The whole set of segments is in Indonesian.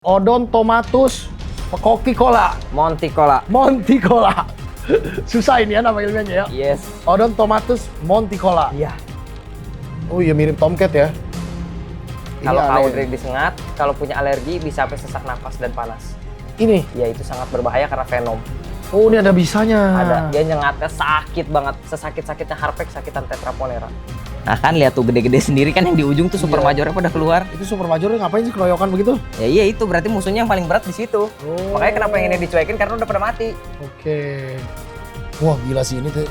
Odontomatus Coca-Cola. Monticola. Susah ini ya nama ilmiahnya ya. Yes. Odontomatus Monticola. Iya. Oh iya mirip tomcat ya. Kalau Ini Cowdray disengat, kalau punya alergi bisa sampai sesak napas dan panas. Ini. Ya itu sangat berbahaya karena venom. Oh ini ada bisanya. Ada. Dia nyengatnya sakit banget, sesakit-sakitnya Harpex, sakitan Tetraponera. Nah kan lihat tuh gede-gede sendiri kan yang di ujung tuh super majornya pada keluar. Itu super major ngapain sih keroyokan begitu? Ya iya itu berarti musuhnya yang paling berat di situ. Oh. Makanya kenapa yang ini dicuekin karena udah pada mati. Oke. Wah gila sih ini tuh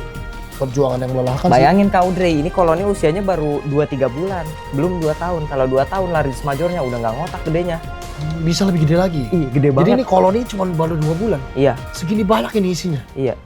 perjuangan yang melelahkan sih. Bayangin Cowdray ini koloni usianya baru 2-3 bulan, belum 2 tahun. Kalau 2 tahun Laris majornya udah nggak ngotak gedenya. Bisa lebih gede lagi. Iya gede banget. Jadi ini koloni cuma baru 2 bulan. Iya. Segini banyak ini isinya. Iya.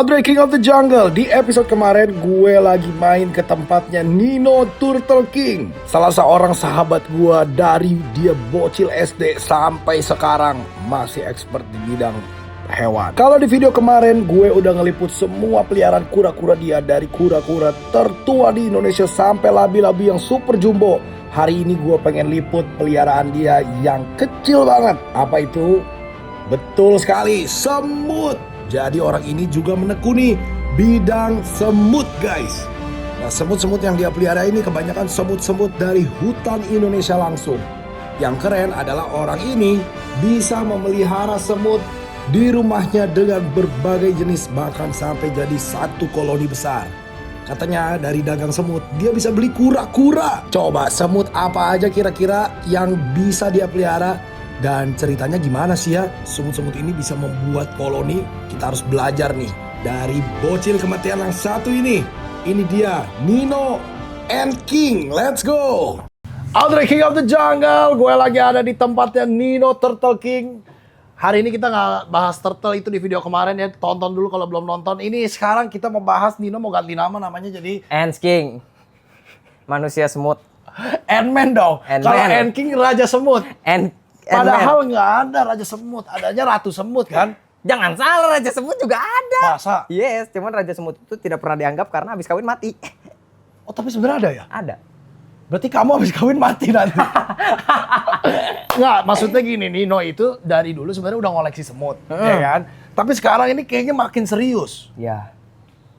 Cowdray King of the Jungle. Di episode kemarin gue lagi main ke tempatnya Nino Turtle King, salah seorang sahabat gue dari dia bocil SD sampai sekarang masih expert di bidang hewan. Kalau di video kemarin gue udah ngeliput semua peliharaan kura-kura dia, dari kura-kura tertua di Indonesia sampai labi-labi yang super jumbo. Hari ini gue pengen liput peliharaan dia yang kecil banget. Apa itu? Betul sekali, semut. Jadi orang ini juga menekuni bidang semut guys. Nah semut-semut yang dia pelihara ini kebanyakan semut-semut dari hutan Indonesia langsung. Yang keren adalah orang ini bisa memelihara semut di rumahnya dengan berbagai jenis, bahkan sampai jadi satu koloni besar. Katanya dari dagang semut dia bisa beli kura-kura. Coba semut apa aja kira-kira yang bisa dia pelihara? Dan ceritanya gimana sih ya semut-semut ini bisa membuat koloni? Kita harus belajar nih dari bocil kematian yang satu ini. Ini dia Nino and King. Let's go. Cowdray King of the Jungle. Gue lagi ada di tempatnya Nino Turtle King. Hari ini kita nggak bahas turtle itu di video kemarin ya. Tonton dulu kalau belum nonton. Ini sekarang kita mau bahas Nino mau ganti nama namanya jadi Ant King. Manusia semut. Ant-Man dong. Kalau Ant King Raja Semut. Padahal nggak ada Raja Semut, adanya Ratu Semut kan? Jangan salah, Raja Semut juga ada. Masa? Yes, cuman Raja Semut itu tidak pernah dianggap karena habis kawin mati. Oh tapi sebenarnya ada ya? Ada. Berarti kamu habis kawin mati nanti? Nggak, maksudnya gini, Nino itu dari dulu sebenarnya udah ngoleksi semut, ya kan? Tapi sekarang ini kayaknya makin serius. Ya.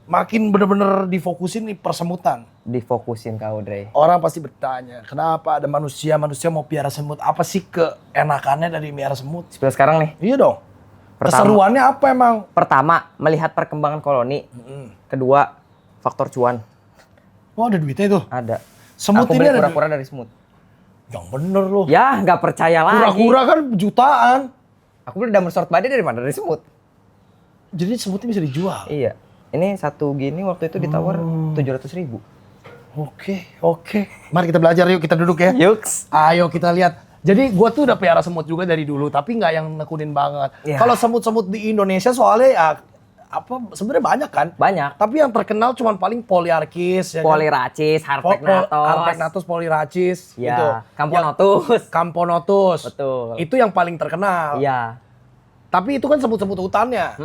Makin bener-bener difokusin nih persemutan. Difokusin Cowdray. Orang pasti bertanya, kenapa ada manusia mau piara semut? Apa sih keenakannya dari piara semut? Sekarang nih. Iya dong. Keseruannya apa emang? Pertama, melihat perkembangan koloni. Kedua, faktor cuan. Oh ada duitnya itu? Ada. Semut aku ini beli ada kura-kura dari semut. Yang bener loh. Ya, nggak percaya lagi. Kura-kura kan jutaan. Aku beli Dumber Sword Body dari mana? Dari semut. Jadi semutnya bisa dijual? Iya. Ini satu gini waktu itu ditawar 700.000. Oke. Mari kita belajar yuk, kita duduk ya. Yuks. Ayo kita lihat. Jadi gua tuh udah pelihara semut juga dari dulu, tapi nggak yang nekunin banget. Ya. Kalau semut-semut di Indonesia soalnya ya sebenarnya banyak kan? Banyak. Tapi yang terkenal cuman paling Polyarchis, ya Polyracis, Harpegnathos. Harpegnathos, Polyracis, Ya. gitu. Camponotus. Camponotus. Betul. Itu yang paling terkenal. Iya. Tapi itu kan semut-semut hutannya.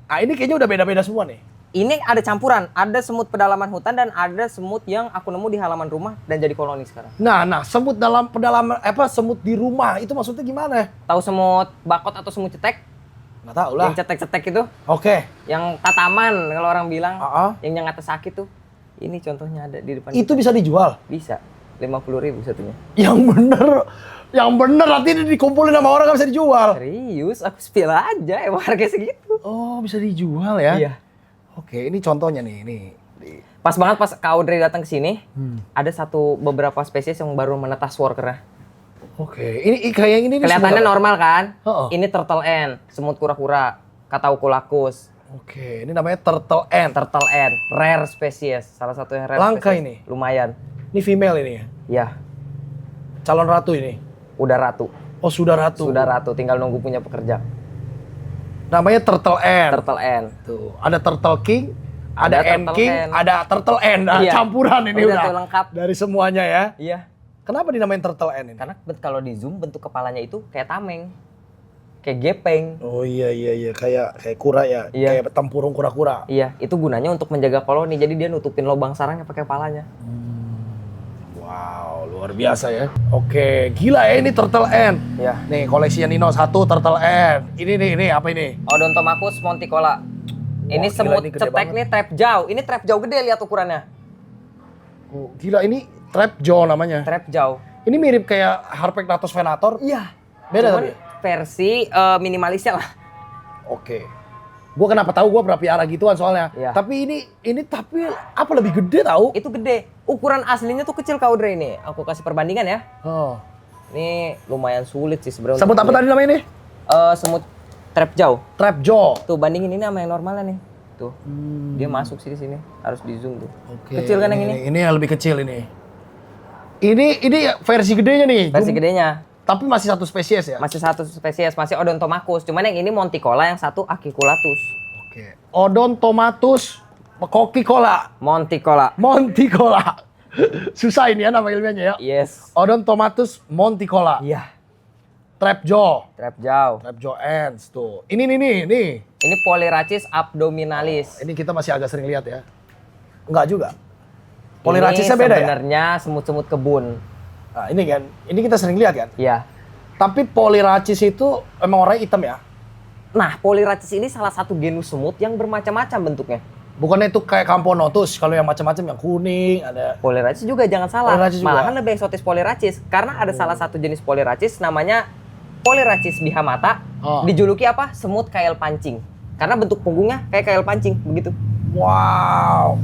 Nah ini kayaknya udah beda-beda semua nih. Ini ada campuran, ada semut pedalaman hutan dan ada semut yang aku nemu di halaman rumah dan jadi koloni sekarang. Nah, semut dalam pedalaman semut di rumah itu maksudnya gimana? Tahu semut bakot atau semut cetek? Nggak tahu lah. Yang cetek-cetek itu, Oke. yang tataman kalau orang bilang, Yang nyengatnya sakit tuh. Ini contohnya ada di depan. Itu kita. bisa dijual? Bisa, 50.000 satunya. Yang bener nanti dikumpulin sama orang nggak bisa dijual. Serius, aku spill aja, emang harga segitu. Oh, bisa dijual ya? Iya. Oke, ini contohnya nih, Pas banget pas Cowdray datang ke sini, ada beberapa spesies yang baru menetas workernya. Oke, ini kayak ini Kelihatannya normal kan? Heeh. Ini turtle ant, semut kura-kura. Cataeuchulacus. Oke, ini namanya turtle ant. Turtle ant, rare species, salah satu yang rare Langka species. ini? Lumayan. Ini female ini ya? Ya, Calon ratu ini? udah ratu. Oh, sudah ratu. Sudah ratu, tinggal nunggu punya pekerja. Namanya turtle ant. Turtle ant. Tuh, ada turtle king, ada ant turtle king, ant. ada turtle ant. Nah, Iya. campuran ini Udah udah. tuh, lengkap. Dari semuanya ya. Iya, Kenapa dinamain turtle ant ini? karena kalau di zoom bentuk kepalanya itu kayak tameng. Kayak gepeng. Oh iya, kayak kura ya, Iya. kayak tempurung kura-kura. Iya, itu gunanya untuk menjaga koloni. Jadi dia nutupin lubang sarangnya pakai kepalanya. Wow, luar biasa ya. Oke, gila ya ini turtle ant. Iya. Nih koleksinya Nino satu turtle ant. Ini apa ini? Odontomacus monticola. Ini gila, semut ini gede cetek banget. nih, trap jaw. Ini trap jaw gede, lihat ukurannya. Oh, gila ini trap jaw namanya. Trap jaw. Ini mirip kayak Harpegnathus venator. Iya. Beda Cuman tapi. versi minimalisnya lah. Oke. Gua kenapa tahu gua pernah piara gituan soalnya. Iya. Tapi ini tapi apa lebih gede tahu? Itu gede. Ukuran aslinya tuh kecil Kak Audrey ini. Aku kasih perbandingan ya. Oh. Ini lumayan sulit sih sebenarnya. Sebut apa tadi namanya ini? Semut trap jaw. Trap jaw. Tuh bandingin ini sama yang normalnya nih. Tuh. Dia masuk sih di sini. Harus di zoom tuh. Oke. Kecil kan yang ini? Ini yang lebih kecil ini. Ini versi gedenya nih. Versi gedenya. Tapi masih satu spesies ya? Masih satu spesies, masih Odontomacus. Cuman yang ini Monticola, yang satu Aciculatus. Oke. Odontomacus Coca-Cola. Monticola. Monticola. Susah ini ya nama ilmiahnya ya. Yes. Odontomacus monticola. Iya. Trap jaw. Trap jaw. Trap jaw ants tuh. Ini. Ini Polyrachis abdominalis. Ini kita masih agak sering lihat ya. Enggak juga. Polyrachisnya Ini beda ya? sebenarnya semut-semut kebun. Nah, ini kan. Ini kita sering lihat kan. Iya. Tapi Polyrachis itu emang warnanya hitam ya? Nah, Polyrachis ini salah satu genus semut yang bermacam-macam bentuknya. Bukannya itu kayak Camponotus, kalau yang macam-macam yang kuning, ada Polyrachis juga jangan salah. Polyrachis juga. Malahan lebih eksotis Polyrachis karena ada salah satu jenis Polyrachis namanya Polyrachis bihamata. Oh. Dijuluki apa? Semut kail pancing. Karena bentuk punggungnya kayak kail pancing begitu. wow.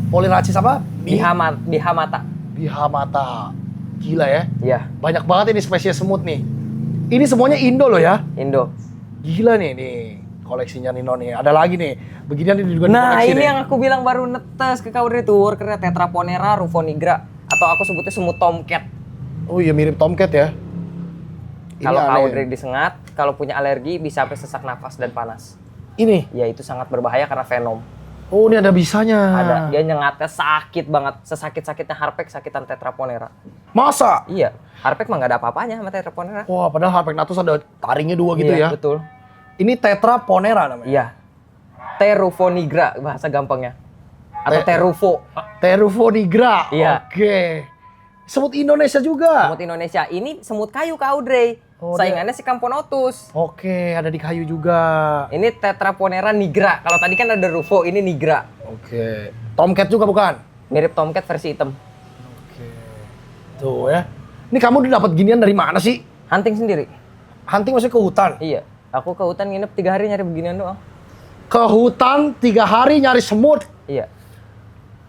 Polyrachis apa? Bihamata. Bihamata. Gila ya. Iya, Banyak banget ini spesies semut nih. Ini semuanya Indo loh ya. Indo. Gila nih koleksinya Nino nih. Ada lagi nih. Beginian ini juga Nah, dikoleksi ini nih. yang aku bilang baru netes ke kau tuh, workernya Tetraponera rufonigra atau aku sebutnya semut tomcat. Oh iya mirip tomcat ya. Ini Kalau kau aneh. disengat, kalau punya alergi bisa sampai sesak nafas dan panas. Ini. Ya itu sangat berbahaya karena venom. Oh ini ada bisanya. Ada, dia nyengatnya sakit banget, sesakit-sakitnya harpek sakitan Tetraponera. Masa? Iya, harpek mah nggak ada apa-apanya sama Tetraponera. Wah padahal Harpegnathus ada taringnya dua gitu Iya, ya. betul. Ini Tetraponera namanya. Iya. Terufonigra bahasa gampangnya. Atau terufo. Terufonigra. Iya. Oke. Semut Indonesia juga. Semut Indonesia. Ini semut kayu Kak Audrey. Oh, Saingannya si Camponotus. Oke, ada di kayu juga. Ini Tetraponera nigra. Kalau tadi kan ada rufo, ini nigra. Oke. Tomcat juga bukan? Mirip tomcat versi hitam. Oke. Tuh ya. Ini kamu dapat ginian dari mana sih? Hunting sendiri. Hunting maksudnya ke hutan? Iya. Aku ke hutan nginep 3 hari nyari beginian doang. Ke hutan 3 hari nyari semut. Iya.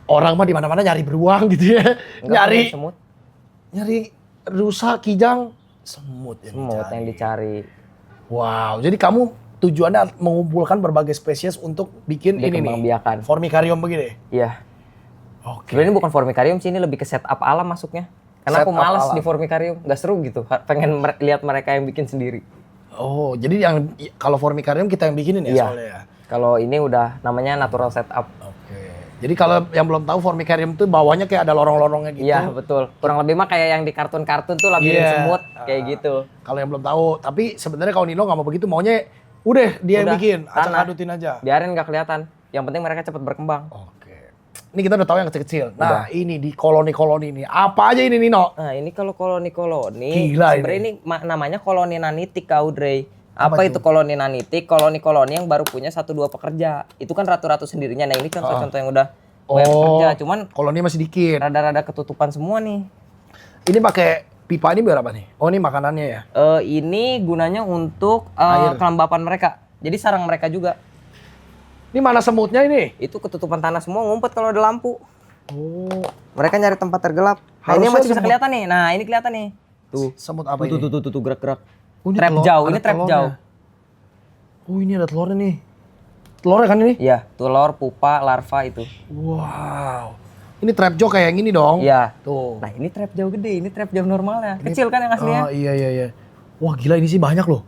Orang mah di mana-mana nyari beruang gitu ya. Nggak nyari punya semut. nyari rusa, kijang, semut Semut yang dicari. Wow, jadi kamu tujuannya mengumpulkan berbagai spesies untuk bikin ini nih. Dikembangbiakan. Formicarium begini. Iya. Oke. Sebenarnya ini bukan formicarium sih, ini lebih ke setup alam masuknya. Karena aku Setup malas alam. di formicarium, nggak seru gitu. Pengen lihat mereka yang bikin sendiri. Oh, jadi yang kalau formicarium kita yang bikinin ya Iya. soalnya ya. Kalau ini udah namanya natural setup. Oke. Jadi kalau yang belum tahu formicarium tuh bawahnya kayak ada lorong-lorongnya gitu. Iya betul. Kurang lebih mah kayak yang di kartun-kartun tuh labirin Iya. semut kayak gitu. Kalau yang belum tahu, tapi sebenarnya kalau Nino nggak mau begitu, maunya udah dia yang Udah, bikin, acak tanah. adutin aja. Biarin nggak kelihatan. Yang penting mereka cepat berkembang. Oke. Ini kita udah tahu yang kecil-kecil. Nah, ini di koloni-koloni ini. Apa aja ini Nino? Nah ini kalau koloni-koloni, Gila sebenarnya ini namanya koloni nanitik Kak Audrey. Apa Apa itu? itu koloni nanitik? Koloni-koloni yang baru punya 1-2 pekerja. Itu kan ratu-ratu sendirinya. Nah ini contoh-contoh yang udah banyak pekerja. Cuman koloni masih dikit. rada-rada ketutupan semua nih. Ini pakai pipa ini biar apa nih? Oh, ini makanannya ya. Ini gunanya untuk Air. kelembapan mereka. Jadi sarang mereka juga. Ini mana semutnya ini? Itu ketutupan tanah semua ngumpet kalau ada lampu. Oh, Mereka nyari tempat tergelap. Nah, ini Harusnya masih bisa semut- kelihatan nih. Nah, ini kelihatan nih. Tuh. semut apa Tuh, ini? tuh gerak-gerak. Oh, ini Trap telur- jauh, ada ini trap telurnya. jauh. Oh ini ada telurnya nih. Telurnya kan ini? Iya, telur, pupa, larva itu. Wow. Ini trap jaw kayak yang ini dong. Iya. Tuh. Nah ini trap jaw gede, ini trap jaw normalnya. Kecil kan yang aslinya? Oh iya. Wah gila ini sih banyak loh.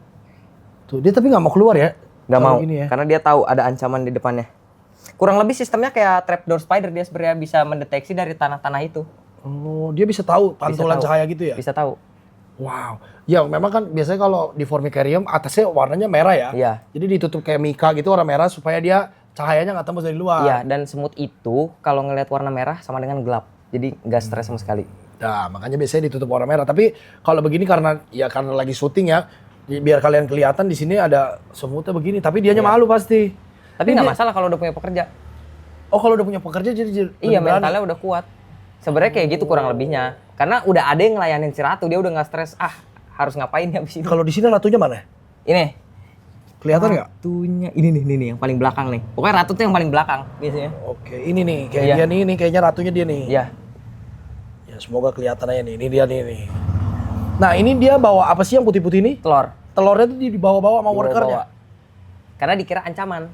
Tuh dia tapi nggak mau keluar ya? Nggak Kalau mau, gini ya. karena dia tahu ada ancaman di depannya. Kurang lebih sistemnya kayak trapdoor spider, dia sebenarnya bisa mendeteksi dari tanah-tanah itu. Oh dia bisa tahu pantulan tahu. cahaya gitu ya? Bisa tahu. Wow. Ya memang kan biasanya kalau di formicarium atasnya warnanya merah ya. Iya. Jadi ditutup kayak mika gitu warna merah supaya dia cahayanya nggak tembus dari luar. Iya, dan semut itu kalau ngelihat warna merah sama dengan gelap. Jadi nggak stres sama sekali. Nah makanya biasanya ditutup warna merah. Tapi kalau begini karena lagi syuting ya, biar kalian kelihatan di sini ada semutnya begini. Tapi dianya malu pasti. Tapi nggak masalah kalau udah punya pekerja. Oh kalau udah punya pekerja jadi Iya, lebih berani. mentalnya udah kuat. Sebenarnya kayak gitu kurang lebihnya. Karena udah ada yang ngelayanin si ratu, dia udah nggak stres. Harus ngapain ya abis ini? Kalau di sini ratunya mana? Ini. Kelihatan nggak? Ratunya ini nih yang paling belakang nih. Pokoknya ratu tuh yang paling belakang biasanya. Oke, ini nih kayak Iya. dia nih, kayaknya ratunya dia nih. Iya. Ya semoga kelihatan aja nih. Ini dia nih. Nah ini dia bawa apa sih yang putih-putih ini? Telur. Telurnya tuh dibawa-bawa sama Dibawa-bawa. workernya. Karena dikira ancaman.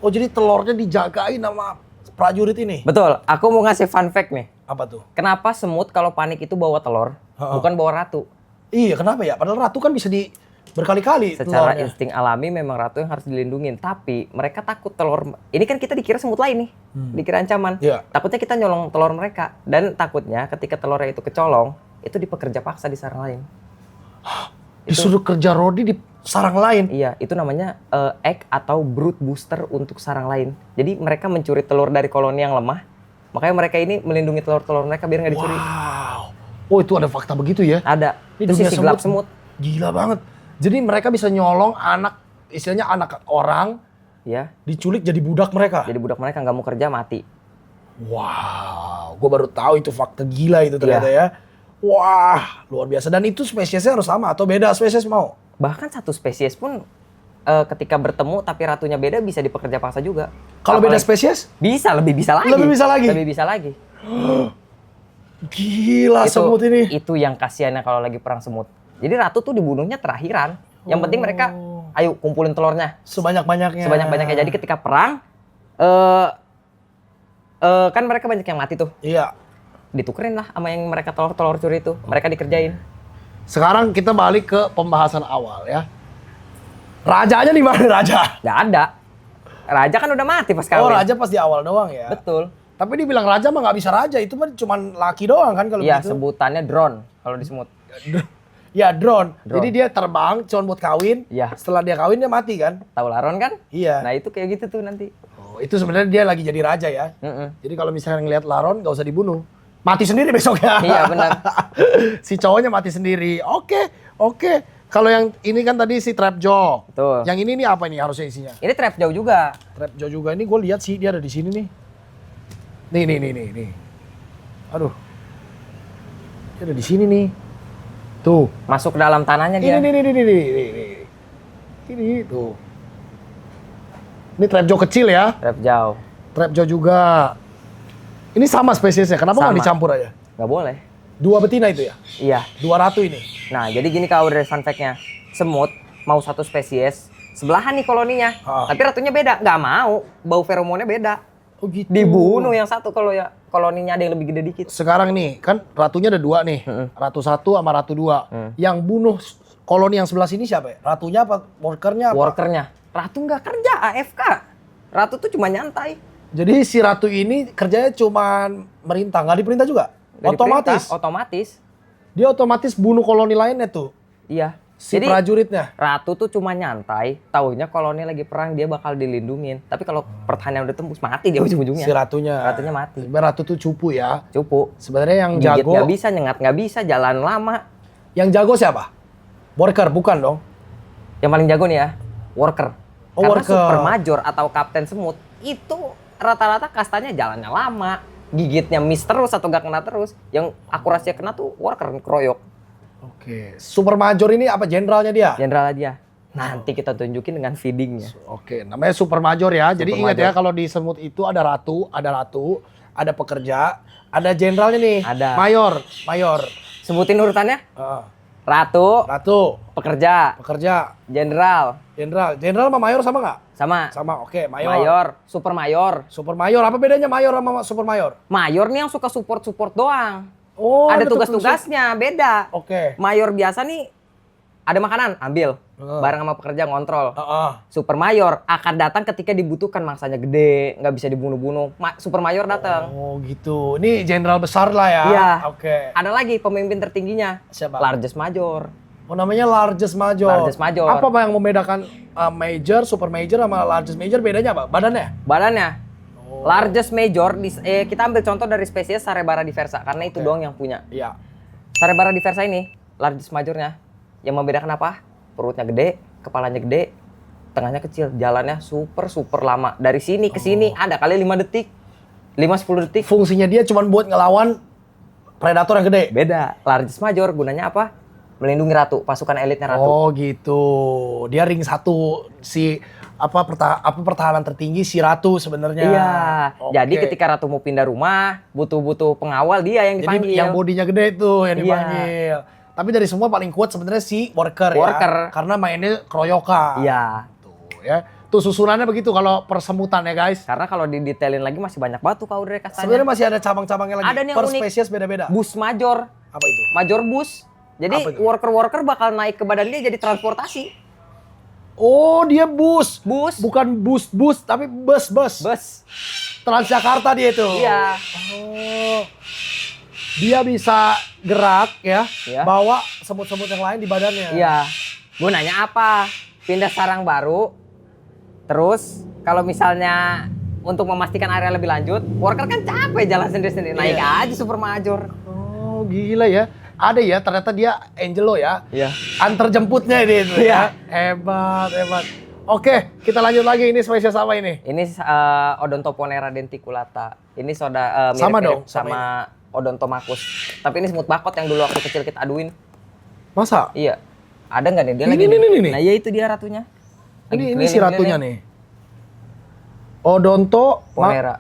Oh jadi telurnya dijagain sama prajurit ini? Betul. Aku mau ngasih fun fact nih. Apa tuh? Kenapa semut kalau panik itu bawa telur, bukan bawa ratu? Iya kenapa ya? Padahal ratu kan bisa berkali-kali Secara telurnya. insting alami memang ratu yang harus dilindungin. Tapi mereka takut telur. Ini kan kita dikira semut lain nih. Dikira ancaman. Iya. Takutnya kita nyolong telur mereka. Dan takutnya ketika telurnya itu kecolong, itu dipekerja paksa di sarang lain. Disuruh kerja rodi di sarang lain. Iya, itu namanya egg atau brood booster untuk sarang lain. Jadi mereka mencuri telur dari koloni yang lemah. Makanya mereka ini melindungi telur-telur mereka biar nggak dicuri. Wow. Oh itu ada fakta begitu ya? Ada. Ini Itu dunia sisi gelap semut. Gila banget. Jadi mereka bisa nyolong anak, istilahnya anak orang, Ya, diculik jadi budak mereka. jadi budak mereka nggak mau kerja mati. Wow, gue baru tahu itu fakta gila itu ternyata Iya. ya. Wah, luar biasa. Dan itu spesiesnya harus sama atau beda spesies mau? Bahkan satu spesies pun ketika bertemu tapi ratunya beda bisa dipekerja paksa juga. Kalau beda Apalagi- spesies? Bisa, lebih bisa lagi. Lebih bisa lagi? Lebih bisa lagi. Gila semut ini. Itu yang kasihannya kalau lagi perang semut. Jadi ratu tuh dibunuhnya terakhiran. Yang penting mereka, ayo kumpulin telurnya Sebanyak-banyaknya. sebanyak-banyaknya. Jadi ketika perang, kan mereka banyak yang mati tuh. Iya. Ditukerin lah sama yang mereka telur-telur curi itu. Mereka dikerjain. Sekarang kita balik ke pembahasan awal ya. Rajanya di mana raja? Nggak ada. Raja kan udah mati pas kawin. Oh raja pas di awal doang ya. Betul. Tapi dibilang raja mah nggak bisa raja, itu mah cuma laki doang kan kalau Iya, begitu. sebutannya drone kalau di semut. Ya drone. Drone. Jadi dia terbang cuma buat kawin. Iya. Setelah dia kawin dia mati kan? Tahu laron kan? Iya. Nah itu kayak gitu tuh nanti. Oh, itu sebenarnya dia lagi jadi raja ya. Mm-mm. Jadi kalau misalnya ngelihat laron nggak usah dibunuh. Mati sendiri besoknya. Iya, benar. Si cowoknya mati sendiri. Oke. Kalau yang ini kan tadi si trap jaw. Betul. Yang ini nih apa nih harusnya isinya? Ini trap jauh juga. Trap jaw juga ini gue lihat sih dia ada di sini nih. Nih. Aduh. Dia ada di sini nih. Tuh. Masuk ke dalam tanahnya dia. Ini. Ini tuh. Ini trap jaw kecil ya. Trap jauh. Trap jaw juga. Ini sama spesiesnya. Kenapa nggak Sama. dicampur aja? Nggak boleh. Dua betina itu ya? Iya. Dua ratu ini. Nah, jadi gini kalau dari fun fact-nya. Semut mau satu spesies, sebelahan nih koloninya. Tapi ratunya beda. Nggak mau. Bau feromonnya beda. Oh gitu. Dibunuh yang satu kalau ya koloninya ada yang lebih gede dikit. Sekarang nih, kan ratunya ada dua nih. Ratu satu sama ratu dua. Yang bunuh koloni yang sebelah sini siapa ya? Ratunya apa? Workernya apa? Workernya. Ratu nggak kerja, AFK. Ratu tuh cuma nyantai. Jadi si ratu ini kerjanya cuma merintah. Nggak diperintah juga? Nggak Otomatis? diperintah, otomatis. Dia otomatis bunuh koloni lainnya tuh. Iya. Si Jadi prajuritnya. ratu tuh cuma nyantai, taunya koloni lagi perang dia bakal dilindungin. Tapi kalau pertahanan udah tembus mati dia ujung-ujungnya. Si ratunya. Ratunya mati. Sebenarnya ratu tuh cupu ya. Cupu. Sebenarnya yang Gigit jago. nggak bisa, nyengat nggak bisa, jalan lama. Yang jago siapa? Worker bukan dong? Yang paling jago nih ya, worker. Oh, Karena worker. super major atau kapten semut itu rata-rata kastanya jalannya lama, gigitnya miss terus atau gak kena terus. Yang akurasinya kena tuh worker keroyok. Oke. Super major ini apa jenderalnya dia? Jenderal aja. Nanti kita tunjukin dengan feedingnya. Oke, namanya super major ya. Jadi Super ingat major. ya kalau di semut itu ada ratu, ada pekerja, ada jenderalnya nih. Ada. Mayor. Sebutin urutannya. Heeh. Ratu, Ratu, pekerja, pekerja, jenderal, jenderal sama mayor sama nggak? sama Sama, oke, mayor. mayor, super mayor. Super mayor, apa bedanya mayor sama super mayor? Mayor nih yang suka support doang. Oh, Ada tuh tugas-tugasnya, beda. Oke. Mayor biasa nih, ada makanan, ambil. Bareng sama pekerja ngontrol. Super mayor akan datang ketika dibutuhkan, mangsanya gede, nggak bisa dibunuh-bunuh. Super mayor datang. Oh gitu, ini jenderal besar lah ya? Iya. Oke. Ada lagi pemimpin tertingginya. Siapa? Largest major. Oh namanya largest major. Largest major. Apa Pak yang membedakan major, super major sama largest major, bedanya apa? Badannya? Badannya. Largest major, kita ambil contoh dari spesies Sarebara diversa, karena itu doang yang punya. Iya. Sarebara diversa ini, largest majornya, yang membedakan apa? Perutnya gede, kepalanya gede, tengahnya kecil, jalannya super lama. Dari sini ke sini ada kali 5 detik, 5-10 detik. Fungsinya dia cuma buat ngelawan predator yang gede? Beda. Largest major gunanya apa? Melindungi ratu, pasukan elitnya ratu. Oh gitu. Dia ring 1 si pertahanan tertinggi si ratu sebenarnya. Iya. Oke. Jadi ketika ratu mau pindah rumah, butuh pengawal, dia yang dipanggil. Jadi yang bodinya gede tuh yang Iya. dipanggil. Tapi dari semua paling kuat sebenarnya si worker ya. Karena mainnya keroyokan. Iya. Tuh ya. Tuh susunannya begitu kalau persemutan ya guys. Karena kalau didetailin lagi masih banyak batu kau dari kastanya. Sebenarnya masih ada cabang-cabangnya lagi. Ada nih yang per unik. spesies beda-beda. Bus major. Apa itu? Major bus. Jadi Apa itu? worker bakal naik ke badan dia jadi transportasi. Oh dia bus. Bus. Bukan bus tapi bus. Bus. Transjakarta dia itu. Iya. Oh. Dia bisa gerak ya, Iya. bawa semut-semut yang lain di badannya. Iya. Gunanya apa? Pindah sarang baru. Terus kalau misalnya untuk memastikan area lebih lanjut, worker kan capek jalan sendiri-sendiri. Naik aja super major. Oh gila ya. Ada ya ternyata dia Angelo ya. Iya. Antar jemputnya dia itu ya. Hebat. Oke, kita lanjut lagi. Ini spesies apa ini? Ini Odontoponera denticulata. Ini Sama dong, mirip-mirip sama Odontomacus. Tapi ini semut bakot yang dulu waktu kecil kita aduin. Masa? Iya. Ada nggak nih? Dia Ini, lagi. ini. Nah, iya itu dia ratunya. Ini si ratunya nih. Ponera.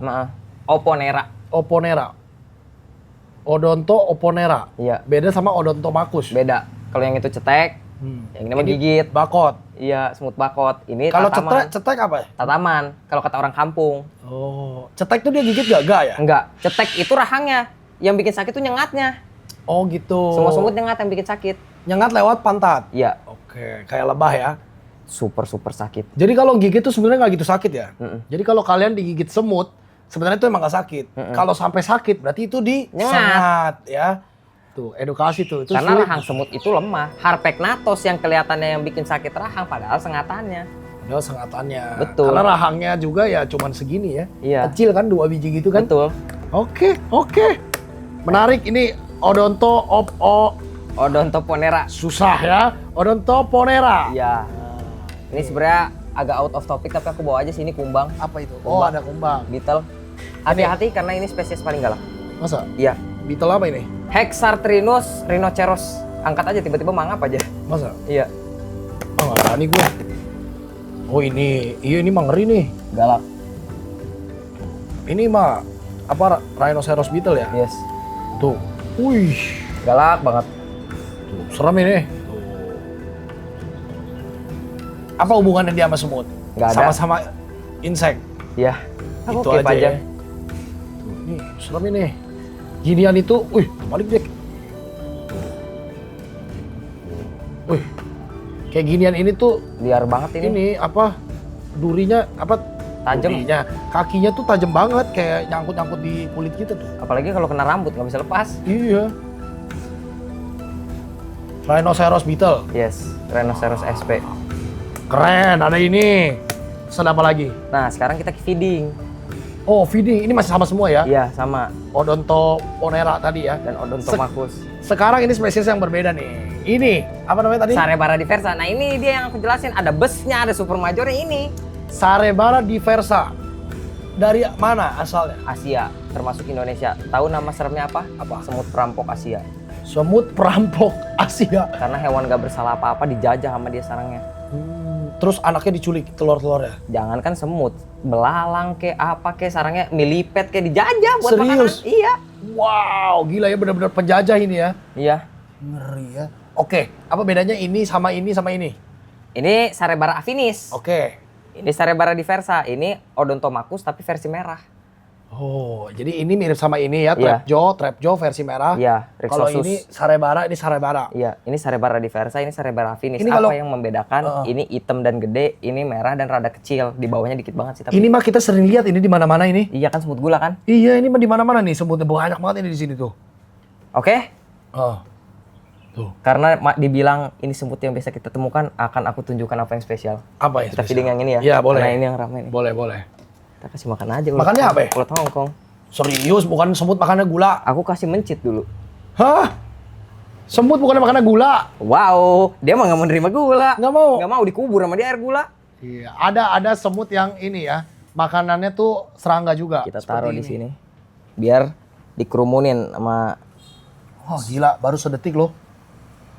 Nah, Oponera. Oponera. Iya. Beda sama Odontomacus. Beda. Kalau yang itu cetek, yang ini menggigit. Bakot. Iya, semut bakot. Ini Kalau tataman. cetek apa ya? Tataman. Kalau kata orang kampung. Oh, cetek tuh dia gigit gak ya? Enggak. Cetek itu rahangnya. Yang bikin sakit tuh nyengatnya. Oh gitu. Semua semut nyengat yang bikin sakit. Nyengat lewat pantat. Iya. Oke, kayak lebah ya. Super sakit. Jadi kalau gigit tuh sebenarnya nggak gitu sakit ya. Mm-mm. Jadi kalau kalian digigit semut, sebenarnya itu emang nggak sakit. Kalau sampai sakit berarti itu disengat ya. Tuh, edukasi tuh. Itu Karena sulit. rahang semut itu lemah. Harpegnathos yang kelihatannya yang bikin sakit rahang, padahal sengatannya. Padahal sengatannya. Betul. Karena rahangnya juga ya cuman segini ya. Iya. Kecil kan 2 biji gitu kan. Betul. Oke. Menarik ini Odontoponera. susah ya. Odontoponera. Iya. Ini sebenarnya agak out of topic tapi aku bawa aja sini kumbang. Apa itu? Kumbang. Oh, ada kumbang. Beetle. Hati-hati karena ini spesies paling galak. Masa? Iya. Beetle apa ini? Hexartrinus rhinoceros. Angkat aja tiba-tiba mangap aja. Masa? Iya. Oh, nggak berani gue. Oh ini, iya ini mah ngeri nih. Galak. Ini mah apa rhinoceros beetle ya? Yes. Tuh. Wih. Galak banget. Tuh, serem ini. Tuh. Apa hubungannya dia sama semut? Nggak ada. Sama-sama insek. Iya. Aku Itu keep aja. aja. Ya. Tuh, nih, serem ini. Ginian itu, wih, balik deh. Wih. Kayak ginian ini tuh Liar banget ini. ini apa? Durinya apa? Tajam. Durinya. Kakinya tuh tajam banget kayak nyangkut-nyangkut di kulit kita tuh. Apalagi kalau kena rambut nggak bisa lepas. Iya. Rhinoceros beetle. Yes. Rhinoceros SP. Keren, ada ini. Terus ada apa lagi? Nah, sekarang kita ke feeding. Oh, feeding. Ini masih sama semua ya? Iya, sama. Odontoponera tadi ya. Dan Odontomacus. Sekarang ini spesies yang berbeda nih. Ini, apa namanya tadi? Sarebara diversa. Nah, ini dia yang aku jelasin. Ada busnya, ada super majornya ini. Sarebara diversa. Dari mana asalnya? Asia, termasuk Indonesia. Tahu nama seremnya apa? Apa? Semut perampok Asia. Semut perampok Asia. Karena hewan gak bersalah apa-apa dijajah sama dia sarangnya. Terus anaknya diculik telur-telurnya. Jangankan semut, belalang ke apa ke sarangnya milipet ke dijajah buat Serius? makanan. Iya. Wow, gila ya benar-benar penjajah ini ya. Iya. Ngeri ya. Oke, apa bedanya ini sama ini sama ini? Ini Sarebara Afinis. Oke. Ini Sarebara Diversa. Ini Odontomacus tapi versi merah. Oh, jadi ini mirip sama ini ya, Iya. Trapjaw versi merah. Iya, Kalau Rixosus. ini Sarebara, ini Sarebara. Iya, ini Sarebara Diversa, ini Sarebara Afinis. Ini Apa kalau- yang membedakan? Ini hitam dan gede, ini merah dan rada kecil. Di bawahnya dikit banget sih tapi. Ini mah kita sering lihat ini di mana-mana ini. Iya kan semut gula kan? Iya, ini mah di mana-mana nih, semutnya banyak banget ini di sini tuh. Oke? Oh. Tuh. Karena dibilang ini semut yang biasa kita temukan, akan aku tunjukkan apa yang spesial. Apa ya? Kita spesial? feeding yang ini ya. Iya, boleh. Karena ini yang ramai nih. Boleh, boleh. Kita kasih makan aja. Makannya apa ya? Ulat Hongkong. Serius, bukan semut makannya gula. Aku kasih mencit dulu. Hah? Semut bukan makannya gula. Wow, dia mah nggak mau nerima gula. Nggak mau. Nggak mau dikubur sama dia air gula. Iya, ada semut yang ini ya. Makanannya tuh serangga juga. Kita seperti taruh ini. di sini. Biar dikerumunin sama. Oh, gila, baru sedetik loh.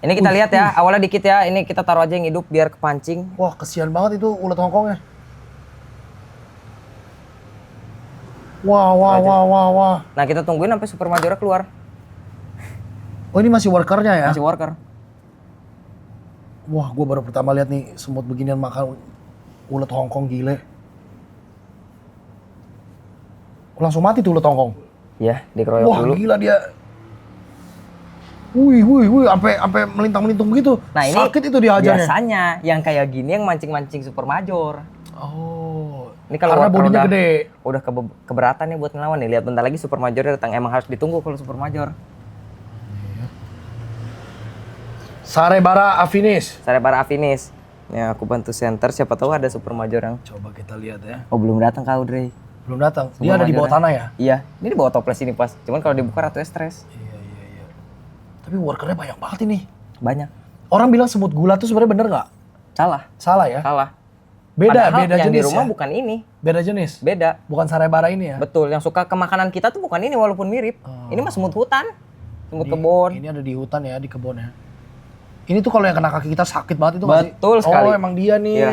Ini kita lihat ya, awalnya dikit ya. Ini kita taruh aja yang hidup biar kepancing. Wah, kesian banget itu ulat Hongkongnya. Wah, wah, wah, wah, wah. Nah, kita tungguin sampai Super Majora keluar. Oh, ini masih workernya ya? Masih worker. Wah, gue baru pertama lihat nih semut beginian makan ulat Hongkong, gile. Langsung mati tuh ulat Hongkong. Ya, dikeroyok Wah, dulu. gila dia. Wih, sampai melintang-melintung begitu. Nah, ini sakit itu dihajarnya. biasanya yang kayak gini yang mancing-mancing Super Major. Oh. Ini kalau karena worker bodinya udah- gede. Udah keberatan nih buat ngelawan nih. Lihat bentar lagi Super Major datang. Emang harus ditunggu kalau Super Major. Sarebara Afinis. Sarebara Afinis. Ya, aku bantu center. Siapa tahu ada Super Major yang. Coba kita lihat ya. Oh, belum datang Kak Audrey. Belum datang. Super Dia ada di bawah Majornya. tanah ya? Iya, ini di bawah toples ini pas. Cuman kalau dibuka ratunya stres. Iya. Tapi workernya banyak banget ini. Banyak. Orang bilang semut gula tuh sebenarnya bener nggak? Salah. Salah ya? Salah. Beda, Padahal beda yang jenis di rumah ya? bukan ini. Beda jenis? Beda. Bukan Sarebara ini ya? Betul, yang suka ke makanan kita tuh bukan ini walaupun mirip. Oh. Ini mah semut hutan. Semut kebun. Ini ada di hutan ya, di kebun ya. Ini tuh kalau yang kena kaki kita sakit banget itu nggak sih? Betul sekali. Oh, emang dia nih. Iya.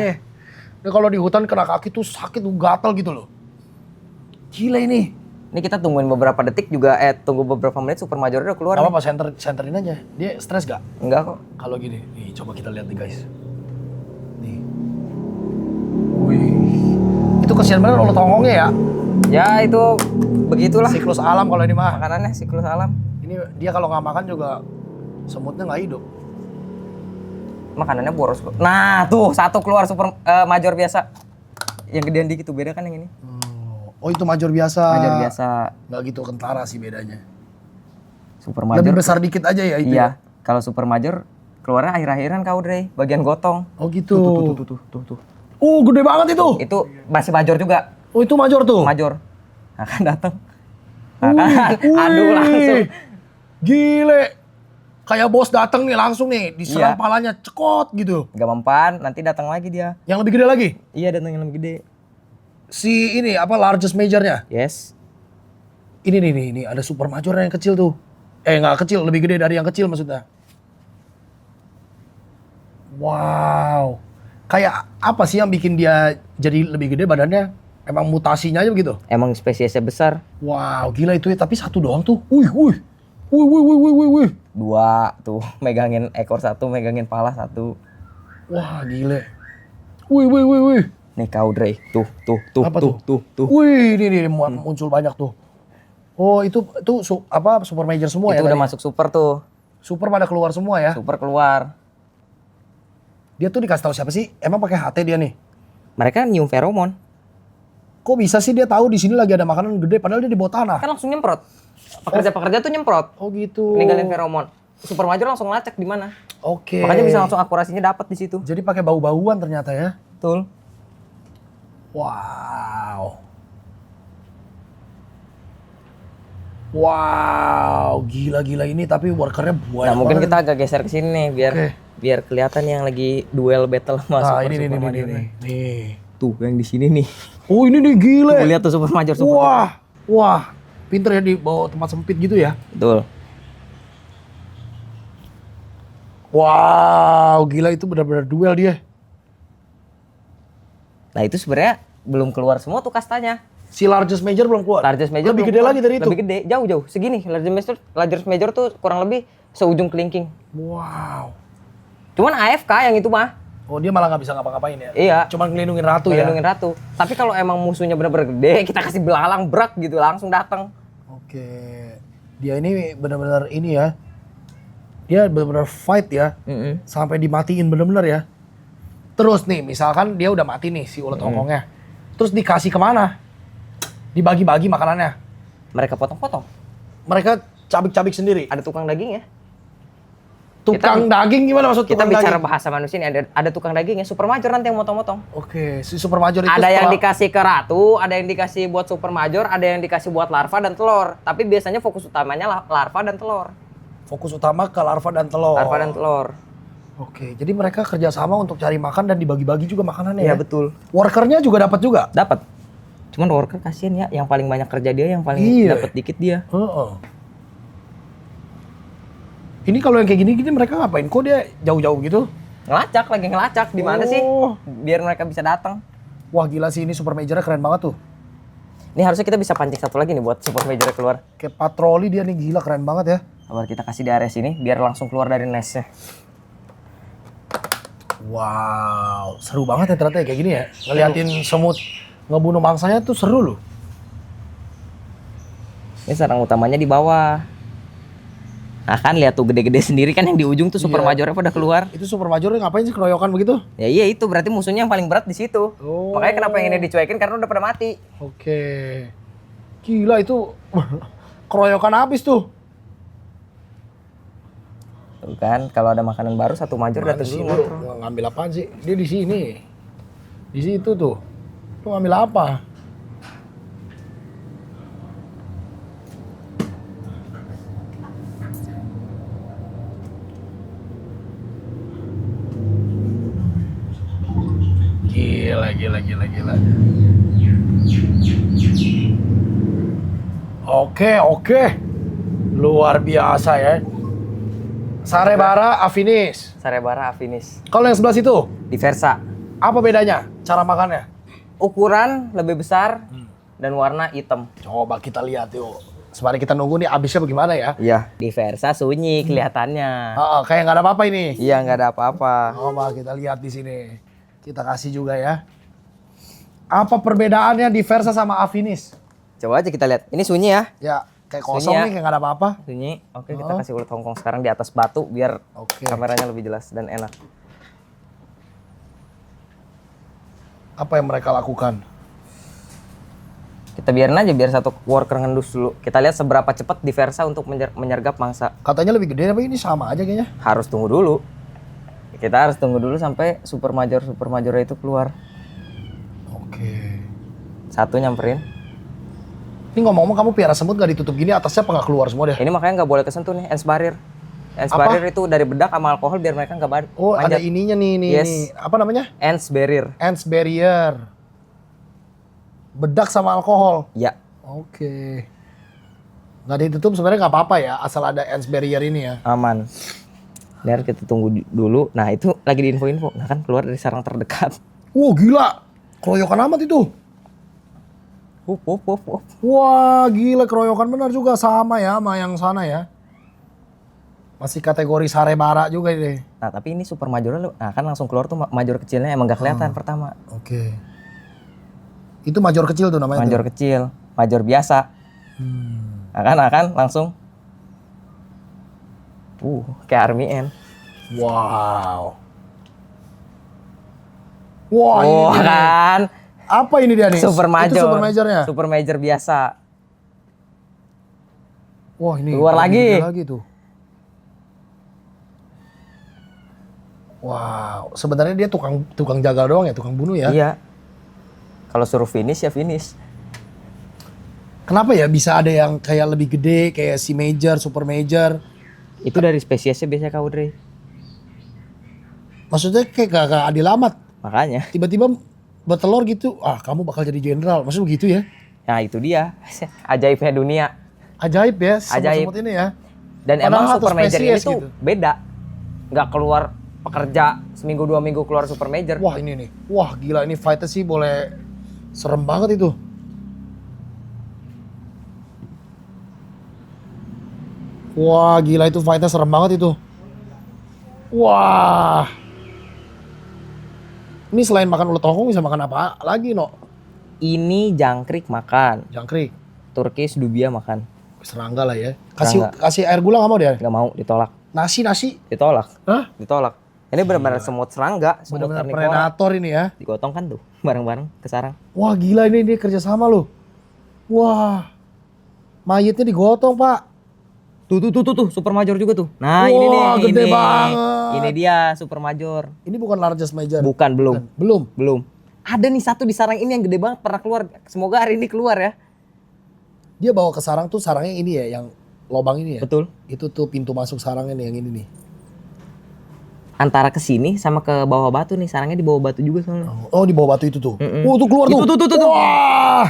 Ini kalau di hutan kena kaki tuh sakit, tuh gatal gitu loh. Gila ini. Ini kita tungguin beberapa detik juga, tunggu beberapa menit Super Major udah keluar. Gak nih. apa-apa, senterin aja. Dia stres gak? Enggak kok. Kalau gini, nih coba kita lihat nih guys. Nih. Wih. Itu kesian banget ulat Hongkongnya ya. Ya itu begitulah. Siklus alam kalau ini mah. Makanannya siklus alam. Ini dia kalau nggak makan juga semutnya nggak hidup. Makanannya boros kok. Nah tuh satu keluar Super Major biasa. Yang gedean dikit tuh beda kan yang ini. Oh itu major biasa. Major biasa. Nggak gitu kentara sih bedanya. Super Major. Lebih besar dikit aja ya itu. Iya. Kalau Super Major keluarnya akhir-akhiran kau Dre, bagian gotong. Oh gitu. Tuh. Gede banget itu. Itu masih Major juga. Oh itu major tuh. Major. Akan datang. Aduh langsung. Gile. Kayak bos datang nih langsung nih, diserang Iya. palanya cekot gitu. Gak mempan, nanti datang lagi dia. Yang lebih gede lagi? Iya datang yang lebih gede. Si ini apa largest majornya? Yes. Ini ada super major yang kecil tuh. Nggak kecil, lebih gede dari yang kecil maksudnya. Wow. Kayak apa sih yang bikin dia jadi lebih gede badannya? Emang mutasinya aja begitu? Emang spesiesnya besar. Wow, gila itu ya. Tapi satu doang tuh. Wih. Dua tuh, megangin ekor satu, megangin pala satu. Apa? Wah, gile. Wih. Nih kau Dre, tuh. Apa tuh. Wih, ini muncul banyak tuh. Oh, itu super major semua Itu ya udah tadi? masuk super tuh. Super pada keluar semua ya? Super keluar. Dia tuh dikasih tahu siapa sih? Emang pakai HT dia nih? Mereka nyium feromon. Kok bisa sih dia tahu di sini lagi ada makanan gede padahal dia di bawah tanah? Kan langsung nyemprot. Pekerja-pekerja tuh nyemprot. Oh gitu. Ninggalin feromon. Super Major langsung lacak di mana. Oke. Makanya bisa langsung akurasinya dapat di situ. Jadi pakai bau-bauan ternyata ya. Betul. Wow, gila ini tapi workernya banyak Nah, mungkin banget. kita agak geser ke sini nih biar kelihatan yang lagi duel battle sama Nah, Super ini Major. nih. Tuh, yang di sini nih. Oh, ini nih gile. Tuh, lihat tuh Super Major Super. Wah. Pinter ya di bawah tempat sempit gitu ya. Betul. Wow, gila itu benar-benar duel dia. Nah, itu sebenarnya belum keluar semua tuh kastanya. Si largest major belum keluar. Largest major lebih belum gede keluar. lagi dari itu. Lebih gede, jauh segini. Largest major tuh kurang lebih seujung kelingking. Wow. Cuman AFK yang itu mah. Oh dia malah nggak bisa ngapa-ngapain ya? Iya. Cuman ngelindungin ratu Ngelindungin ratu. Tapi kalau emang musuhnya bener-bener gede, kita kasih belalang brak gitu langsung datang. Oke. Dia ini benar-benar ini ya. Dia benar-benar fight ya. Sampai dimatiin bener-bener ya. Terus nih, misalkan dia udah mati nih si ulet hongkongnya. Terus dikasih kemana? Dibagi-bagi makanannya. Mereka potong-potong. Mereka cabik-cabik sendiri. Ada tukang dagingnya. Tukang daging gimana maksud Kita tukang bicara daging? bahasa manusia ini ada tukang dagingnya. Super major nanti yang motong-motong. Oke, si super major itu Ada yang setelah- dikasih ke ratu, ada yang dikasih buat super major, ada yang dikasih buat larva dan telur. Tapi biasanya fokus utamanya larva dan telur. fokus utama ke larva dan telur. Larva dan telur. Oke, jadi mereka kerjasama untuk cari makan dan dibagi-bagi juga makanannya ya? Iya betul. Workernya juga dapat juga? Dapat. Cuman worker kasihan ya, yang paling banyak kerja dia, yang paling Iya. dapat dikit dia. Heeh. Ini kalau yang kayak gini-gini mereka ngapain? Kok dia jauh-jauh gitu? Ngelacak lagi ngelacak di mana sih? Oh. Biar mereka bisa datang. Wah gila sih ini super majornya keren banget tuh. Ini harusnya kita bisa pancing satu lagi nih buat super major keluar. Kayak patroli dia nih gila keren banget ya. Sabar kita kasih di area sini biar langsung keluar dari nestnya. Wow, seru banget ya ternyata ya kayak gini ya. Ngeliatin semut ngebunuh mangsanya tuh seru loh. Ini sarang utamanya di bawah. Nah kan lihat tuh gede-gede sendiri kan yang di ujung tuh super Iya. majornya pada keluar. Itu super majornya ngapain sih keroyokan begitu? Ya iya itu berarti musuhnya yang paling berat di situ. Oh. Makanya kenapa yang ini dicuekin karena udah pada mati. Oke. Gila itu keroyokan habis tuh. Tuh kan kalau ada makanan baru satu major Mana datang sih dulu. lu ngambil apaan sih? Dia di sini. Di situ tuh. Lu ngambil apa? Gila. Oke. Luar biasa ya. Sarebara afinis. Sarebara afinis. Kalau yang sebelah situ, Diversa. apa bedanya cara makannya? Ukuran lebih besar dan warna hitam. Coba kita lihat yuk. Sembari kita nunggu nih abisnya bagaimana ya. Iya. Diversa sunyi kelihatannya. Kayak nggak ada apa-apa ini. Iya nggak ada apa-apa. Coba kita lihat di sini. Kita kasih juga ya. Apa perbedaannya Diversa sama Afinis? Coba aja kita lihat. Ini sunyi ya. Ya, kayak kosong Sunyi ya. nih, kayak nggak ada apa-apa. Sunyi. Oke kita kasih ulet hongkong sekarang di atas batu biar Oke. kameranya lebih jelas dan enak. Apa yang mereka lakukan? Kita biarin aja biar satu worker ngendus dulu. Kita lihat seberapa cepat Diversa untuk menyergap mangsa. Katanya lebih gede, tapi ini sama aja kayaknya. Harus tunggu dulu. Kita harus tunggu dulu sampai super major itu keluar. Oke. Satu nyamperin. Ini ngomong-ngomong kamu piara semut nggak ditutup gini, atasnya apa nggak keluar semua deh? Ini makanya nggak boleh kesentuh nih, ends barrier. Ends Apa? barrier itu dari bedak sama alkohol biar mereka nggak Oh, ada manjat. ininya nih, Yes. nih. Apa namanya? Ends barrier. Ants barrier. Bedak sama alkohol. Ya, Oke. Nggak ditutup sebenarnya nggak apa-apa ya, asal ada ants barrier ini ya. aman. Biar kita tunggu dulu. Nah itu lagi di info-info. Nah kan keluar dari sarang terdekat. Wah gila, keroyokan amat itu. Up. Wah gila keroyokan benar juga sama ya sama yang sana ya. Masih kategori sarebara juga ini. Nah tapi ini super majornya, nah kan langsung keluar tuh major kecilnya emang gak kelihatan pertama. Oke. Itu major kecil tuh namanya. Major kecil, major biasa. Nah kan langsung. Kayak Army N. Wow. Wah ini Oh dia nih. kan, Apa ini dia nih? super major. Itu super majornya. Super major biasa. Wah ini. Keluar lagi. lagi tuh. Wow, sebenarnya dia tukang jaga doang ya, tukang bunuh ya. Iya. Kalau suruh finish ya finish. Kenapa ya bisa ada yang kayak lebih gede, kayak si major, super major? Itu dari spesiesnya biasanya Kak Audrey. Maksudnya kayak gak adil amat. Makanya. Tiba-tiba bertelur gitu, kamu bakal jadi jenderal. Maksudnya begitu ya? Nah itu dia. Ajaibnya dunia. Ajaib ya, Ajaib. semut ini ya. Dan Padahal emang satu super major ini spesies tuh gitu. beda. Nggak keluar pekerja seminggu 2 minggu keluar super major. Wah ini nih, wah gila ini fightnya sih boleh serem banget itu. Wah gila itu fightnya serem banget itu. Wah. Ini selain makan ulet hongkong bisa makan apa lagi no? Ini jangkrik makan, Jangkrik. Turkish dubia makan. Serangga lah ya. Kasih Serangga. kasih air gula nggak mau dia? Nggak mau, ditolak. Nasi. Ditolak. Hah? Ditolak. Ini benar-benar semut serangga, semut Benar-benar karnivora. predator ini ya. Digotong kan tuh, bareng-bareng ke sarang. Wah gila ini dia kerja sama loh. Wah. Mayitnya digotong pak. Tuh, super major juga tuh. Nah, Wah, ini nih, gede ini. banget. Ini dia super major. Ini bukan largest major. Bukan, belum. Belum. Ada nih satu di sarang ini yang gede banget pernah keluar. Semoga hari ini keluar ya. Dia bawa ke sarang tuh sarangnya ini ya, yang lobang ini ya. Betul. Itu tuh pintu masuk sarangnya nih yang ini nih. Antara ke sini sama ke bawah batu nih, sarangnya di bawah batu juga soalnya. Oh di bawah batu itu tuh. Mm-mm. Oh tuh keluar Itu, tuh. tuh. Wah.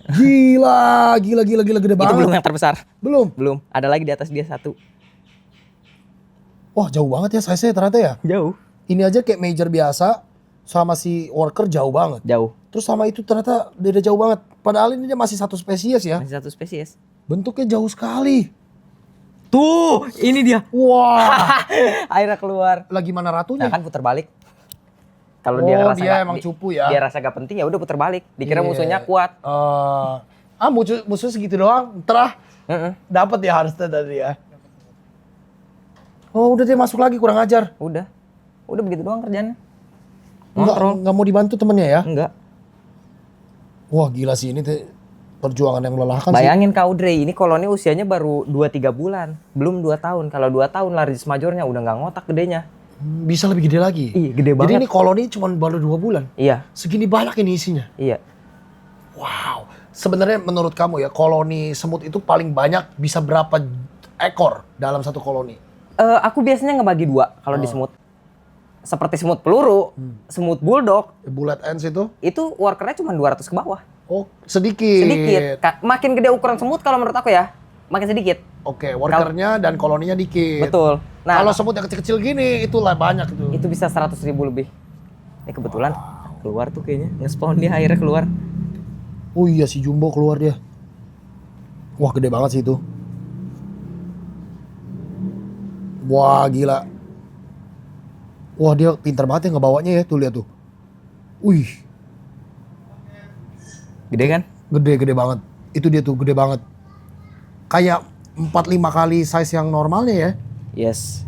Gila gede banget. Itu belum yang terbesar. Belum. Belum. Ada lagi di atas dia satu. Wah jauh banget ya size-nya ternyata ya. Jauh. Ini aja kayak major biasa sama si worker jauh banget. Jauh. Terus sama itu ternyata beda jauh banget. Padahal ini dia masih satu spesies ya. Masih satu spesies. Bentuknya jauh sekali. Tuh, ini dia. Wah. Akhirnya keluar. Lagi mana ratunya? Nah kan putar balik. Kalau Oh, dia rasa dia nggak- emang cupu ya. Dia rasa gak penting ya udah putar balik. Dikira Iya. musuhnya kuat. Musuh segitu doang. Terah Heeh. dapat ya harusnya tadi ya. Oh udah dia masuk lagi kurang ajar. Udah begitu doang kerjanya. Nggak mau dibantu temennya ya? Enggak. Wah gila sih ini perjuangan yang melelahkan sih. Bayangin Kak Audrey, ini koloni usianya baru 2-3 bulan. Belum 2 tahun. Kalau 2 tahun largest majornya udah nggak ngotak gedenya. Bisa lebih gede lagi. Iya, gede Jadi banget. ini koloni cuma baru 2 bulan. Iya, Segini banyak ini isinya. iya. Wow. Sebenarnya menurut kamu ya koloni semut itu paling banyak bisa berapa ekor dalam satu koloni? Aku biasanya ngebagi 2 kalau di semut. Seperti semut peluru, semut bulldog, Bullet ants itu? itu workernya cuma 200 ke bawah. Oh sedikit. Sedikit. Makin gede ukuran semut kalau menurut aku ya, makin sedikit. Oke, workernya dan koloninya dikit. Betul. Nah, Kalau semut yang kecil-kecil gini, itulah banyak itu. itu bisa 100.000 lebih. Ini kebetulan keluar tuh kayaknya. Nge-spawn dia akhirnya keluar. Oh iya si Jumbo keluar dia. Wah gede banget sih itu. Wah gila. Wah dia pintar banget ya ngebawanya ya. Tuh lihat tuh. Wih Gede kan? gede banget. Itu dia tuh gede banget. Kayak 4-5 kali size yang normalnya ya. Yes.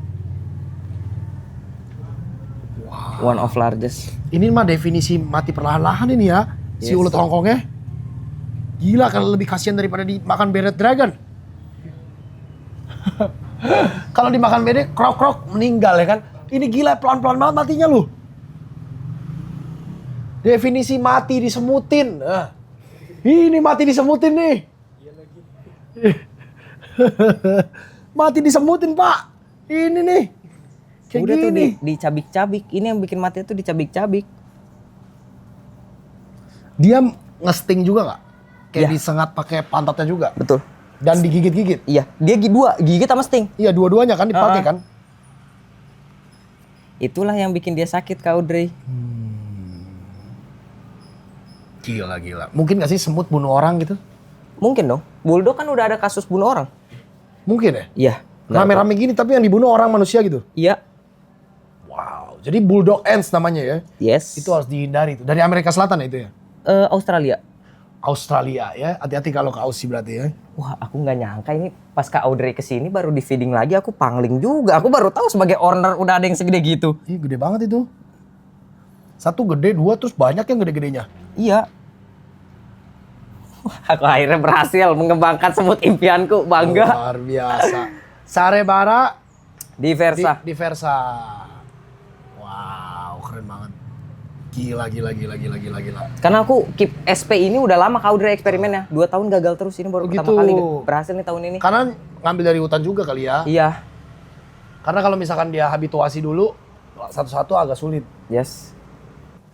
One of largest. Ini mah definisi mati perlahan-lahan ini ya. Si Yes. ulet hongkongnya. Gila kan lebih kasihan daripada dimakan beret dragon. Kalau dimakan beret krok meninggal ya kan. Ini gila pelan-pelan banget matinya loh. Definisi mati disemutin. Ini mati disemutin nih. Mati disemutin pak. Ini nih. Kayak Udah tuh gini. dicabik-cabik. Ini yang bikin mati itu dicabik-cabik. Dia ngesting juga nggak? Kayak Iya. disengat pakai pantatnya juga. Betul. Dan digigit-gigit. Iya, dia gigit sama sting. Iya dua-duanya kan dipakai kan. Itulah yang bikin dia sakit Kak Audrey. Gila. Mungkin gak sih semut bunuh orang gitu? Mungkin dong. Bulldog kan udah ada kasus bunuh orang. Mungkin ya? Iya. Rame-rame gini tapi yang dibunuh orang manusia gitu? Iya. Wow. Jadi bulldog ants namanya ya? Yes. Itu harus dihindari itu. Dari Amerika Selatan ya itu ya? Australia. Australia ya? Hati-hati kalau ke Aussie berarti ya? Wah, aku nggak nyangka ini pas Kak Audrey kesini baru di feeding lagi, aku pangling juga. Aku baru tahu sebagai owner udah ada yang segede gitu. Iya gede banget itu. Satu gede, dua terus banyak yang gede-gedenya. Iya. Wah, aku akhirnya berhasil mengembangkan semut impianku, bangga. Luar biasa. Sarebara Di Versa. Di Versa. Wow, keren banget. Gila. Karena aku keep SP ini udah lama Kak Audrey eksperimennya. 2 tahun gagal terus, ini baru Oh, pertama gitu. kali berhasil nih tahun ini. Karena ngambil dari hutan juga kali ya. Iya. Karena kalau misalkan dia habituasi dulu, satu-satu agak sulit. Yes.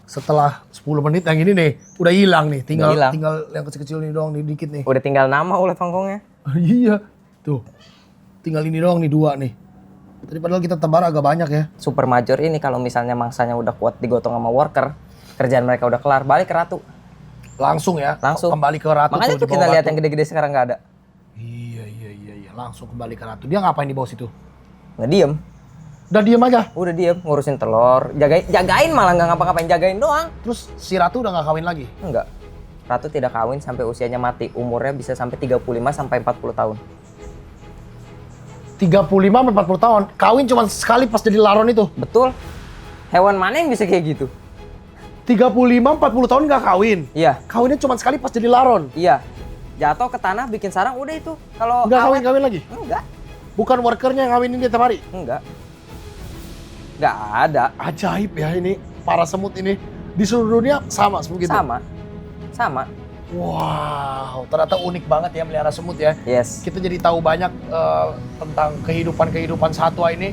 Setelah 10 menit yang ini nih, udah hilang nih. Tinggal hilang. yang kecil-kecil ini doang nih, dikit nih. Udah tinggal nama ulet hongkongnya. Iya. Tuh. Tinggal ini doang nih, 2 nih. Tadi padahal kita tebar agak banyak ya. Super major ini kalau misalnya mangsanya udah kuat digotong sama worker, kerjaan mereka udah kelar, balik ke ratu. Langsung ya. Langsung. Kembali ke ratu. Makanya tuh tuh di kita bawah lihat batu. yang gede-gede sekarang nggak ada. Iya. langsung kembali ke ratu. Dia ngapain di bawah situ? Nggak diem. Udah diem aja. Udah diem, ngurusin telur. Jagain malah nggak ngapa-ngapain, jagain doang. Terus si ratu udah nggak kawin lagi? Enggak. Ratu tidak kawin sampai usianya mati. Umurnya bisa sampai 35 sampai 40 tahun. 35 sampai 40 tahun. Kawin cuma sekali pas jadi laron itu. Betul. Hewan mana yang bisa kayak gitu? 35 40 tahun nggak kawin. Iya. Kawinnya cuma sekali pas jadi laron. Iya. Jatuh ke tanah bikin sarang udah itu. Kalau Nggak awet- kawin lagi. Enggak. Bukan workernya yang kawinin dia tiap hari. Enggak. Nggak ada. Ajaib ya ini para semut ini. Di seluruh dunia sama begitu. Sama. Wow, ternyata unik banget ya melihara semut ya. Yes. Kita jadi tahu banyak tentang kehidupan satwa ini.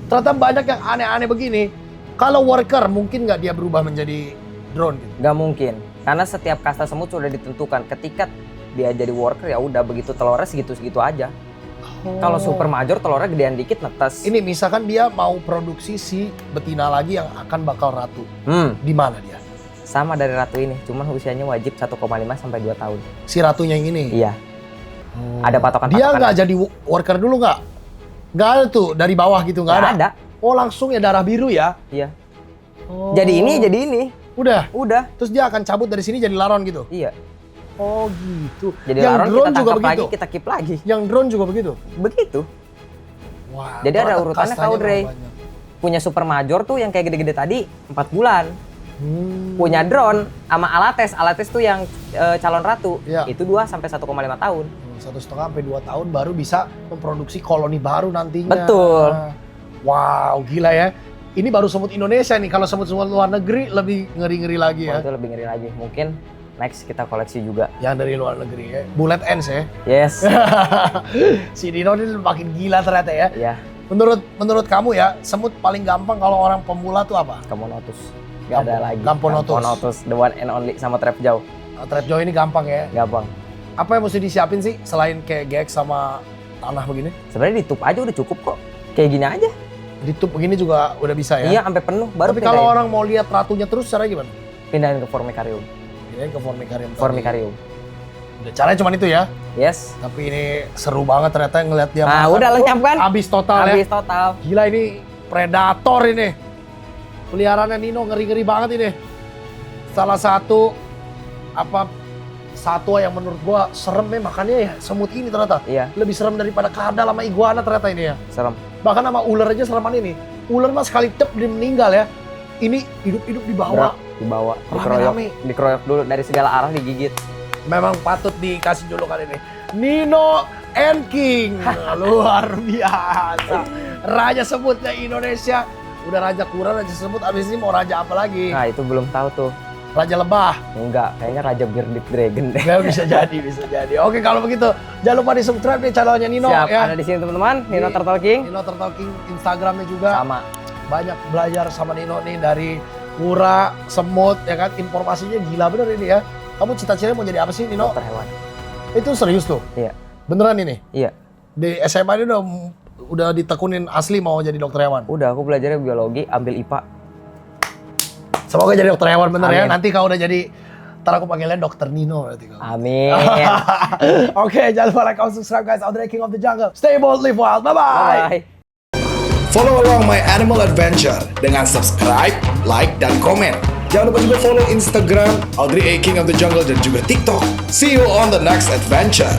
Ternyata banyak yang aneh-aneh begini. Kalau worker mungkin nggak dia berubah menjadi drone gitu. Nggak mungkin. Karena setiap kasta semut sudah ditentukan. Ketika dia jadi worker ya udah begitu telurnya segitu-segitu aja. Kalau super major telurnya gedean dikit netes. Ini misalkan dia mau produksi si betina lagi yang akan bakal ratu. Di mana dia? Sama dari ratu ini, cuman usianya wajib 1,5 sampai 2 tahun. Si ratunya yang ini? Iya. Ada patokan-patokan. Dia nggak jadi worker dulu nggak? Nggak ada tuh, dari bawah gitu nggak Nggak ada. Oh langsung ya darah biru ya? Iya. Oh. Jadi ini. Udah? Udah. Terus dia akan cabut dari sini jadi laron gitu? Iya. Oh gitu. Jadi yang laron drone kita juga tangkap begitu? lagi, kita keep lagi. Yang drone juga begitu? Begitu. Wah, Jadi ada ternyata urutannya kastanya kau, Dre. memang banyak. Punya super major tuh yang kayak gede-gede tadi 4 bulan. Punya drone sama alates tuh yang calon ratu. Iya. Itu 2 sampai 1,5 tahun. 1,5 sampai 2 tahun baru bisa memproduksi koloni baru nantinya. Betul. Wow, gila ya. Ini baru semut Indonesia nih. Kalau semut-semut luar negeri lebih ngeri-ngeri lagi ya. Itu lebih ngeri lagi. Mungkin next kita koleksi juga. Yang dari luar negeri ya. Bullet ends ya. Yes. Si Dino ini makin gila ternyata ya. Ya, Menurut kamu ya, semut paling gampang kalau orang pemula tuh apa? Camponotus. Gak ada lagi. Camponotus. Camponotus, the one and only sama trap jauh. Trap jaw ini gampang ya. Gampang. Apa yang mesti disiapin sih selain kayak GX sama tanah begini? Sebenarnya ditutup aja udah cukup kok. Kayak gini aja. Ditutup begini juga udah bisa ya? Iya, sampai penuh baru Tapi kalau pindahin. orang mau lihat ratunya terus caranya gimana? Pindahin ke formicarium. Ini ke formicarium. tadi. Formicarium. Udah, caranya cuma itu ya. Yes. Tapi ini seru banget ternyata ngeliat dia Nah, makan. udah lenyap kan? Abis total Habis ya. total. Gila ini predator ini. Peliharaannya Nino ngeri-ngeri banget ini. Salah satu satwa yang menurut gua serem ya makannya ya semut ini ternyata. Iya, Lebih serem daripada kadal sama iguana ternyata ini ya. serem. Bahkan sama ular aja sereman ini. Ular mah sekali tep dia meninggal ya. Ini hidup-hidup dibawa. Dibawa, Rame-rame. dikeroyok dulu dari segala arah digigit. Memang patut dikasih julukan ini. Nino and King. Luar biasa. Raja semutnya Indonesia. Udah raja kura, raja semut, abis ini mau raja apa lagi? Nah, itu belum tahu tuh. Raja lebah. Enggak, kayaknya Raja Bearded Dragon deh. Nggak, bisa jadi, bisa jadi. Oke, kalau begitu jangan lupa di subscribe nih channelnya Nino Siap, ya. ada di sini teman-teman. Nino Di- Turtle King. Nino Turtle King, Instagramnya juga. Sama. Banyak belajar sama Nino nih dari kura, semut, ya kan. Informasinya gila bener ini ya. Kamu cita-citanya mau jadi apa sih Nino? Dokter hewan. Itu serius tuh? Iya. Beneran ini? Iya. Di SMA ini udah ditekunin asli mau jadi dokter hewan. Udah, aku belajarnya biologi, ambil IPA. Semoga jadi dokter hewan bener ya. Amin. Nanti kalau udah jadi, ntar aku panggilnya dokter Nino berarti kalau. Amin. Oke, jangan lupa like, comment, subscribe guys. Audrey King of the Jungle. Stay bold, live wild. Bye-bye. Bye. Follow along my animal adventure dengan subscribe, like, dan komen. Jangan lupa juga follow Instagram Audrey A King of the Jungle dan juga TikTok. See you on the next adventure.